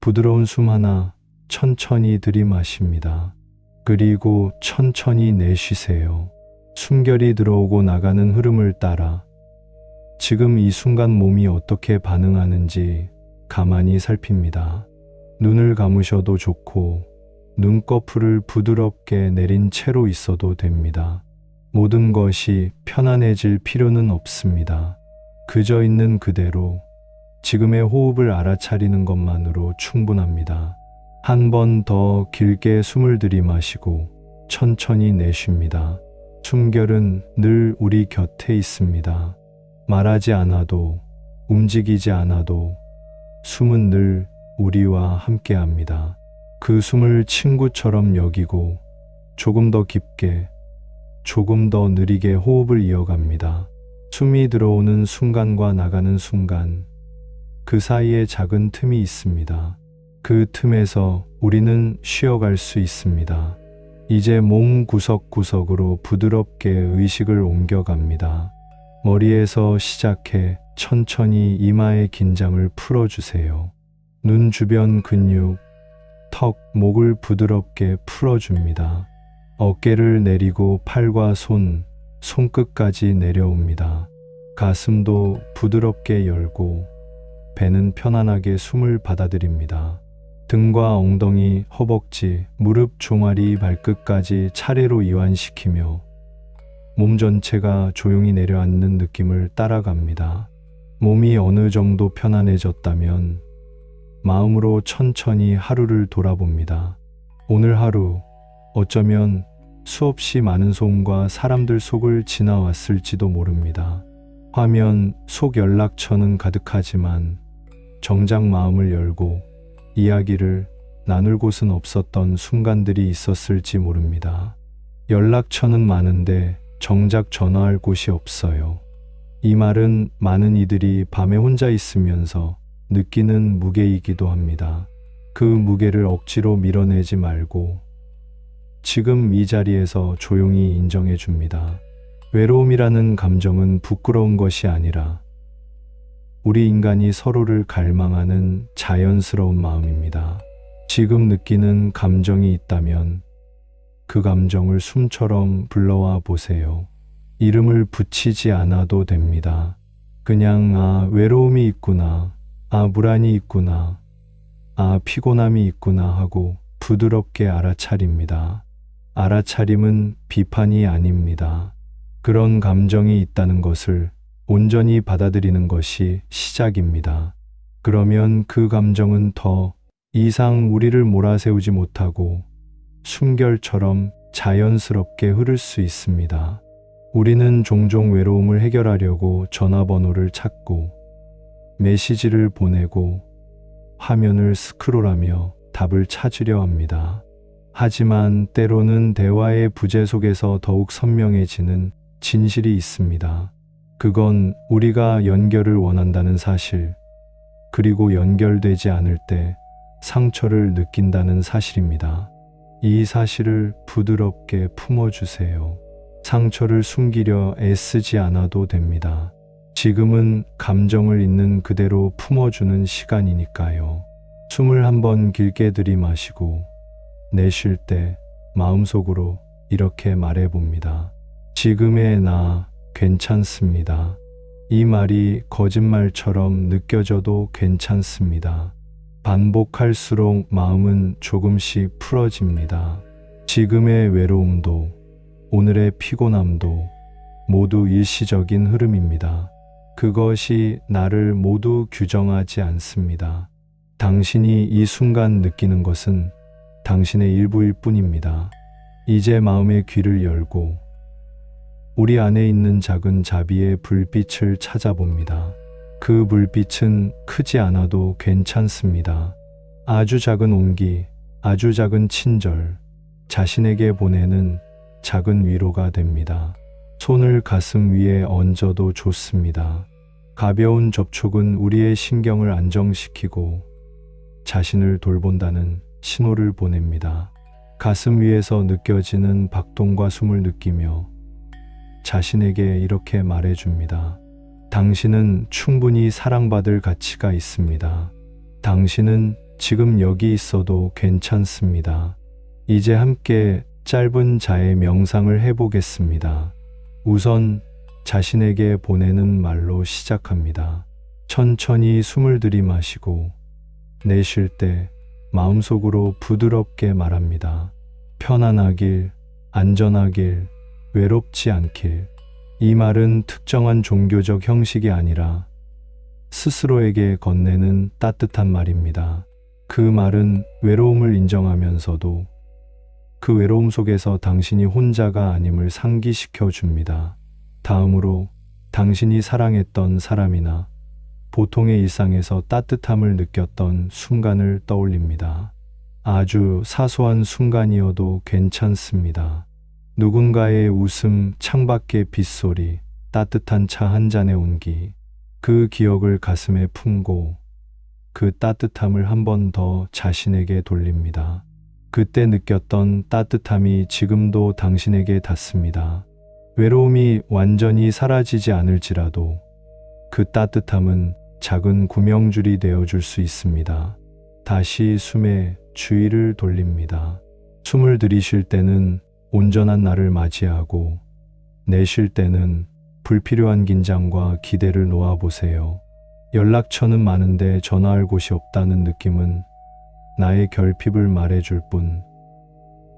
부드러운 숨 하나 천천히 들이마십니다. 그리고 천천히 내쉬세요. 숨결이 들어오고 나가는 흐름을 따라 지금 이 순간 몸이 어떻게 반응하는지 가만히 살핍니다. 눈을 감으셔도 좋고 눈꺼풀을 부드럽게 내린 채로 있어도 됩니다. 모든 것이 편안해질 필요는 없습니다. 그저 있는 그대로 지금의 호흡을 알아차리는 것만으로 충분합니다. 한 번 더 길게 숨을 들이마시고 천천히 내쉽니다. 숨결은 늘 우리 곁에 있습니다. 말하지 않아도, 움직이지 않아도 숨은 늘 우리와 함께 합니다. 그 숨을 친구처럼 여기고 조금 더 깊게, 조금 더 느리게 호흡을 이어갑니다. 숨이 들어오는 순간과 나가는 순간, 그 사이에 작은 틈이 있습니다. 그 틈에서 우리는 쉬어갈 수 있습니다. 이제 몸 구석구석으로 부드럽게 의식을 옮겨갑니다. 머리에서 시작해 천천히 이마의 긴장을 풀어주세요. 눈 주변 근육, 턱, 목을 부드럽게 풀어줍니다. 어깨를 내리고 팔과 손끝까지 내려옵니다. 가슴도 부드럽게 열고 배는 편안하게 숨을 받아들입니다. 등과 엉덩이, 허벅지, 무릎, 종아리, 발끝까지 차례로 이완시키며 몸 전체가 조용히 내려앉는 느낌을 따라갑니다. 몸이 어느 정도 편안해졌다면 마음으로 천천히 하루를 돌아봅니다. 오늘 하루 어쩌면 수없이 많은 소음과 사람들 속을 지나왔을지도 모릅니다. 화면 속 연락처는 가득하지만 정작 마음을 열고 이야기를 나눌 곳은 없었던 순간들이 있었을지 모릅니다. 연락처는 많은데 정작 전화할 곳이 없어요. 이 말은 많은 이들이 밤에 혼자 있으면서 느끼는 무게이기도 합니다. 그 무게를 억지로 밀어내지 말고 지금 이 자리에서 조용히 인정해 줍니다. 외로움이라는 감정은 부끄러운 것이 아니라 우리 인간이 서로를 갈망하는 자연스러운 마음입니다. 지금 느끼는 감정이 있다면 그 감정을 숨처럼 불러와 보세요. 이름을 붙이지 않아도 됩니다. 그냥 외로움이 있구나, 불안이 있구나, 피곤함이 있구나 하고 부드럽게 알아차립니다. 알아차림은 비판이 아닙니다. 그런 감정이 있다는 것을 온전히 받아들이는 것이 시작입니다. 그러면 그 감정은 더 이상 우리를 몰아세우지 못하고 숨결처럼 자연스럽게 흐를 수 있습니다. 우리는 종종 외로움을 해결하려고 전화번호를 찾고 메시지를 보내고 화면을 스크롤하며 답을 찾으려 합니다. 하지만 때로는 대화의 부재 속에서 더욱 선명해지는 진실이 있습니다. 그건 우리가 연결을 원한다는 사실, 그리고 연결되지 않을 때 상처를 느낀다는 사실입니다. 이 사실을 부드럽게 품어주세요. 상처를 숨기려 애쓰지 않아도 됩니다. 지금은 감정을 있는 그대로 품어주는 시간이니까요. 숨을 한번 길게 들이마시고 내쉴 때 마음속으로 이렇게 말해봅니다. 지금의 나 괜찮습니다. 이 말이 거짓말처럼 느껴져도 괜찮습니다. 반복할수록 마음은 조금씩 풀어집니다. 지금의 외로움도 오늘의 피곤함도 모두 일시적인 흐름입니다. 그것이 나를 모두 규정하지 않습니다. 당신이 이 순간 느끼는 것은 당신의 일부일 뿐입니다. 이제 마음의 귀를 열고 우리 안에 있는 작은 자비의 불빛을 찾아봅니다. 그 불빛은 크지 않아도 괜찮습니다. 아주 작은 온기, 아주 작은 친절, 자신에게 보내는 작은 위로가 됩니다. 손을 가슴 위에 얹어도 좋습니다. 가벼운 접촉은 우리의 신경을 안정시키고 자신을 돌본다는 신호를 보냅니다. 가슴 위에서 느껴지는 박동과 숨을 느끼며 자신에게 이렇게 말해줍니다. 당신은 충분히 사랑받을 가치가 있습니다. 당신은 지금 여기 있어도 괜찮습니다. 이제 함께 짧은 자의 명상을 해보겠습니다. 우선 자신에게 보내는 말로 시작합니다. 천천히 숨을 들이마시고 내쉴 때 마음속으로 부드럽게 말합니다. 편안하길, 안전하길, 외롭지 않길. 이 말은 특정한 종교적 형식이 아니라 스스로에게 건네는 따뜻한 말입니다. 그 말은 외로움을 인정하면서도 그 외로움 속에서 당신이 혼자가 아님을 상기시켜 줍니다. 다음으로 당신이 사랑했던 사람이나 보통의 일상에서 따뜻함을 느꼈던 순간을 떠올립니다. 아주 사소한 순간이어도 괜찮습니다. 누군가의 웃음, 창밖의 빗소리, 따뜻한 차 한 잔의 온기, 그 기억을 가슴에 품고 그 따뜻함을 한 번 더 자신에게 돌립니다. 그때 느꼈던 따뜻함이 지금도 당신에게 닿습니다. 외로움이 완전히 사라지지 않을지라도 그 따뜻함은 작은 구명줄이 되어줄 수 있습니다. 다시 숨에 주의를 돌립니다. 숨을 들이쉴 때는 온전한 나를 맞이하고 내쉴 때는 불필요한 긴장과 기대를 놓아보세요. 연락처는 많은데 전화할 곳이 없다는 느낌은 나의 결핍을 말해줄 뿐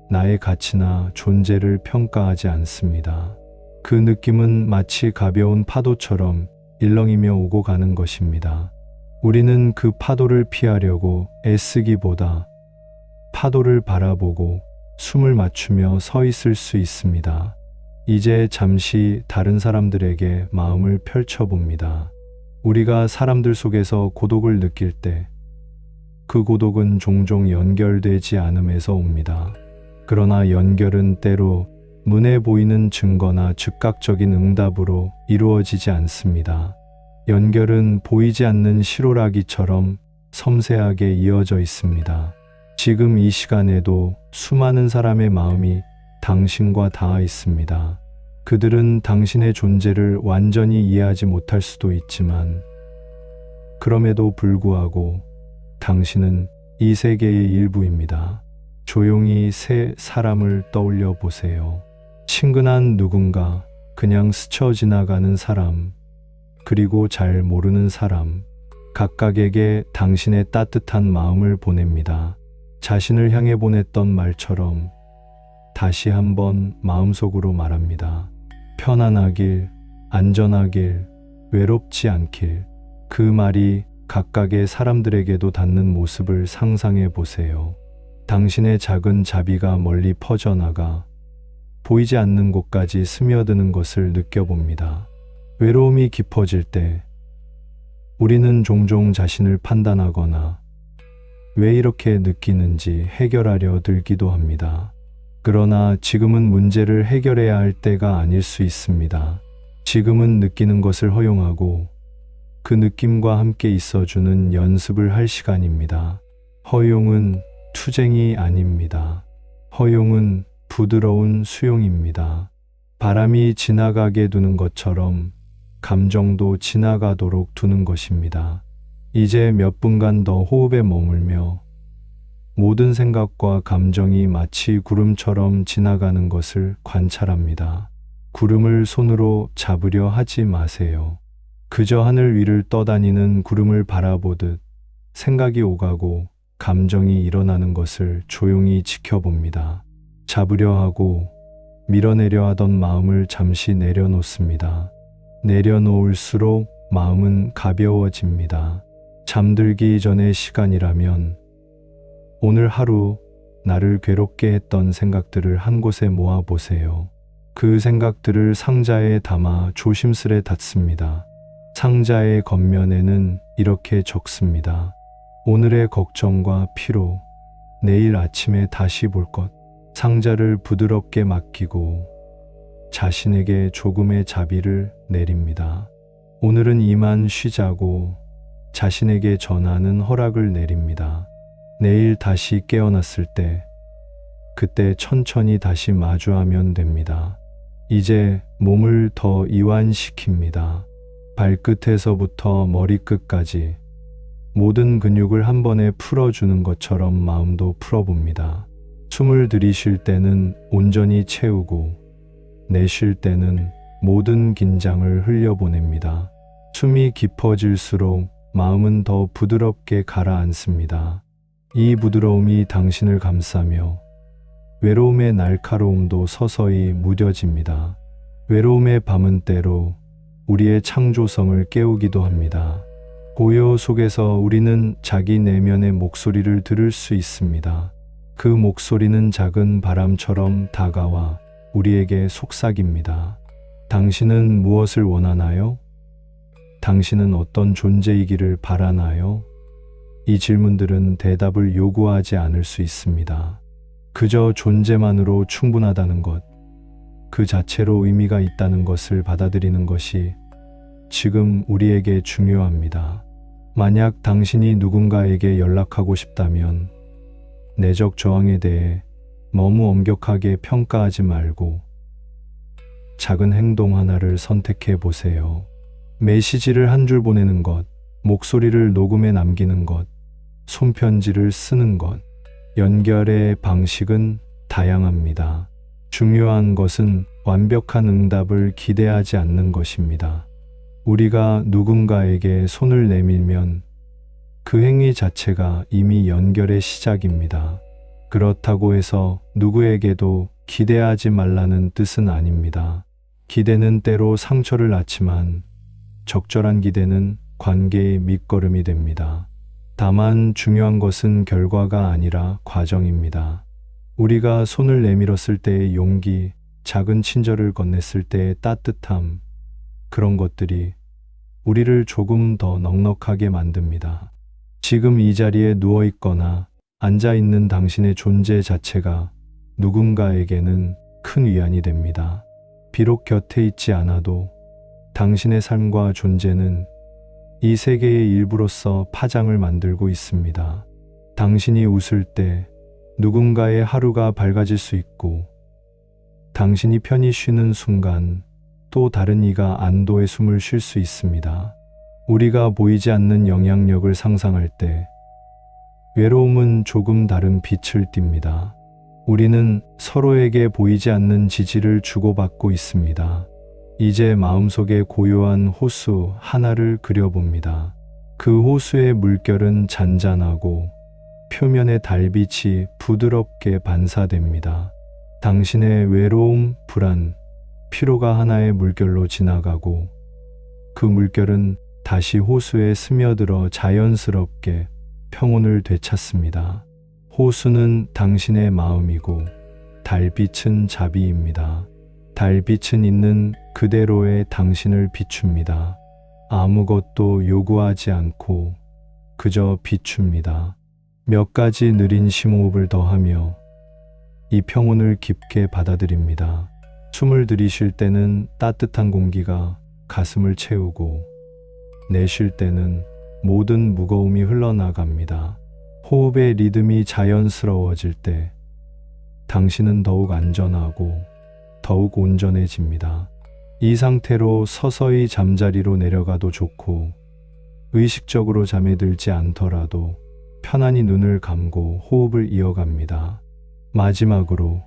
나의 가치나 존재를 평가하지 않습니다. 그 느낌은 마치 가벼운 파도처럼 일렁이며 오고 가는 것입니다. 우리는 그 파도를 피하려고 애쓰기보다 파도를 바라보고 숨을 맞추며 서 있을 수 있습니다. 이제 잠시 다른 사람들에게 마음을 펼쳐봅니다. 우리가 사람들 속에서 고독을 느낄 때 그 고독은 종종 연결되지 않음에서 옵니다. 그러나 연결은 때로 눈에 보이는 증거나 즉각적인 응답으로 이루어지지 않습니다. 연결은 보이지 않는 실오라기처럼 섬세하게 이어져 있습니다. 지금 이 시간에도 수많은 사람의 마음이 당신과 닿아 있습니다. 그들은 당신의 존재를 완전히 이해하지 못할 수도 있지만 그럼에도 불구하고 당신은 이 세계의 일부입니다. 조용히 세 사람을 떠올려 보세요. 친근한 누군가, 그냥 스쳐 지나가는 사람, 그리고 잘 모르는 사람, 각각에게 당신의 따뜻한 마음을 보냅니다. 자신을 향해 보냈던 말처럼 다시 한번 마음속으로 말합니다. 편안하길, 안전하길, 외롭지 않길. 그 말이 각각의 사람들에게도 닿는 모습을 상상해 보세요. 당신의 작은 자비가 멀리 퍼져나가 보이지 않는 곳까지 스며드는 것을 느껴봅니다. 외로움이 깊어질 때 우리는 종종 자신을 판단하거나 왜 이렇게 느끼는지 해결하려 들기도 합니다. 그러나 지금은 문제를 해결해야 할 때가 아닐 수 있습니다. 지금은 느끼는 것을 허용하고 그 느낌과 함께 있어주는 연습을 할 시간입니다. 허용은 투쟁이 아닙니다. 허용은 부드러운 수용입니다. 바람이 지나가게 두는 것처럼 감정도 지나가도록 두는 것입니다. 이제 몇 분간 더 호흡에 머물며 모든 생각과 감정이 마치 구름처럼 지나가는 것을 관찰합니다. 구름을 손으로 잡으려 하지 마세요. 그저 하늘 위를 떠다니는 구름을 바라보듯 생각이 오가고 감정이 일어나는 것을 조용히 지켜봅니다. 잡으려 하고 밀어내려 하던 마음을 잠시 내려놓습니다. 내려놓을수록 마음은 가벼워집니다. 잠들기 전의 시간이라면 오늘 하루 나를 괴롭게 했던 생각들을 한 곳에 모아보세요. 그 생각들을 상자에 담아 조심스레 닫습니다. 상자의 겉면에는 이렇게 적습니다. 오늘의 걱정과 피로, 내일 아침에 다시 볼 것. 상자를 부드럽게 맡기고 자신에게 조금의 자비를 내립니다. 오늘은 이만 쉬자고 자신에게 전하는 허락을 내립니다. 내일 다시 깨어났을 때 그때 천천히 다시 마주하면 됩니다. 이제 몸을 더 이완시킵니다. 발끝에서부터 머리끝까지 모든 근육을 한 번에 풀어주는 것처럼 마음도 풀어봅니다. 숨을 들이쉴 때는 온전히 채우고 내쉴 때는 모든 긴장을 흘려보냅니다. 숨이 깊어질수록 마음은 더 부드럽게 가라앉습니다. 이 부드러움이 당신을 감싸며 외로움의 날카로움도 서서히 무뎌집니다. 외로움의 밤은 때로 우리의 창조성을 깨우기도 합니다. 고요 속에서 우리는 자기 내면의 목소리를 들을 수 있습니다. 그 목소리는 작은 바람처럼 다가와 우리에게 속삭입니다. 당신은 무엇을 원하나요? 당신은 어떤 존재이기를 바라나요? 이 질문들은 대답을 요구하지 않을 수 있습니다. 그저 존재만으로 충분하다는 것, 그 자체로 의미가 있다는 것을 받아들이는 것이 지금 우리에게 중요합니다. 만약 당신이 누군가에게 연락하고 싶다면 내적 저항에 대해 너무 엄격하게 평가하지 말고 작은 행동 하나를 선택해 보세요. 메시지를 한 줄 보내는 것, 목소리를 녹음해 남기는 것, 손편지를 쓰는 것. 연결의 방식은 다양합니다. 중요한 것은 완벽한 응답을 기대하지 않는 것입니다. 우리가 누군가에게 손을 내밀면 그 행위 자체가 이미 연결의 시작입니다. 그렇다고 해서 누구에게도 기대하지 말라는 뜻은 아닙니다. 기대는 때로 상처를 낳지만 적절한 기대는 관계의 밑거름이 됩니다. 다만 중요한 것은 결과가 아니라 과정입니다. 우리가 손을 내밀었을 때의 용기, 작은 친절을 건넸을 때의 따뜻함, 그런 것들이 우리를 조금 더 넉넉하게 만듭니다. 지금 이 자리에 누워 있거나 앉아 있는 당신의 존재 자체가 누군가에게는 큰 위안이 됩니다. 비록 곁에 있지 않아도 당신의 삶과 존재는 이 세계의 일부로서 파장을 만들고 있습니다. 당신이 웃을 때 누군가의 하루가 밝아질 수 있고, 당신이 편히 쉬는 순간 또 다른 이가 안도의 숨을 쉴 수 있습니다. 우리가 보이지 않는 영향력을 상상할 때 외로움은 조금 다른 빛을 띱니다. 우리는 서로에게 보이지 않는 지지를 주고받고 있습니다. 이제 마음속에 고요한 호수 하나를 그려봅니다. 그 호수의 물결은 잔잔하고 표면의 달빛이 부드럽게 반사됩니다. 당신의 외로움, 불안, 피로가 하나의 물결로 지나가고 그 물결은 다시 호수에 스며들어 자연스럽게 평온을 되찾습니다. 호수는 당신의 마음이고 달빛은 자비입니다. 달빛은 있는 그대로의 당신을 비춥니다. 아무것도 요구하지 않고 그저 비춥니다. 몇 가지 느린 심호흡을 더하며 이 평온을 깊게 받아들입니다. 숨을 들이쉴 때는 따뜻한 공기가 가슴을 채우고 내쉴 때는 모든 무거움이 흘러나갑니다. 호흡의 리듬이 자연스러워질 때 당신은 더욱 안전하고 더욱 온전해집니다. 이 상태로 서서히 잠자리로 내려가도 좋고 의식적으로 잠에 들지 않더라도 편안히 눈을 감고 호흡을 이어갑니다. 마지막으로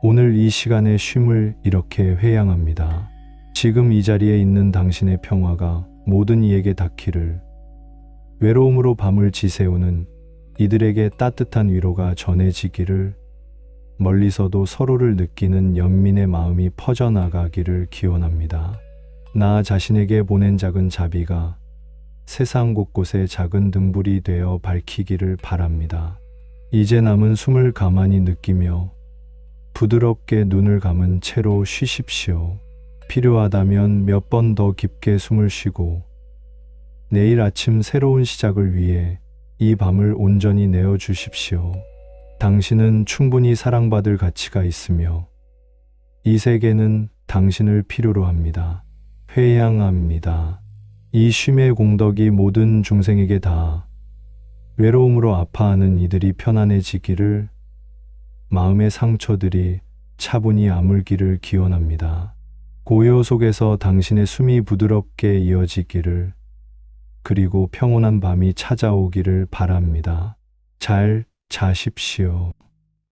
오늘 이 시간의 쉼을 이렇게 회양합니다. 지금 이 자리에 있는 당신의 평화가 모든 이에게 닿기를, 외로움으로 밤을 지새우는 이들에게 따뜻한 위로가 전해지기를, 멀리서도 서로를 느끼는 연민의 마음이 퍼져나가기를 기원합니다. 나 자신에게 보낸 작은 자비가 세상 곳곳에 작은 등불이 되어 밝히기를 바랍니다. 이제 남은 숨을 가만히 느끼며 부드럽게 눈을 감은 채로 쉬십시오. 필요하다면 몇 번 더 깊게 숨을 쉬고 내일 아침 새로운 시작을 위해 이 밤을 온전히 내어주십시오. 당신은 충분히 사랑받을 가치가 있으며 이 세계는 당신을 필요로 합니다. 회양합니다. 이 쉼의 공덕이 모든 중생에게 닿아 외로움으로 아파하는 이들이 편안해지기를, 마음의 상처들이 차분히 아물기를 기원합니다. 고요 속에서 당신의 숨이 부드럽게 이어지기를, 그리고 평온한 밤이 찾아오기를 바랍니다. 잘 자십시오.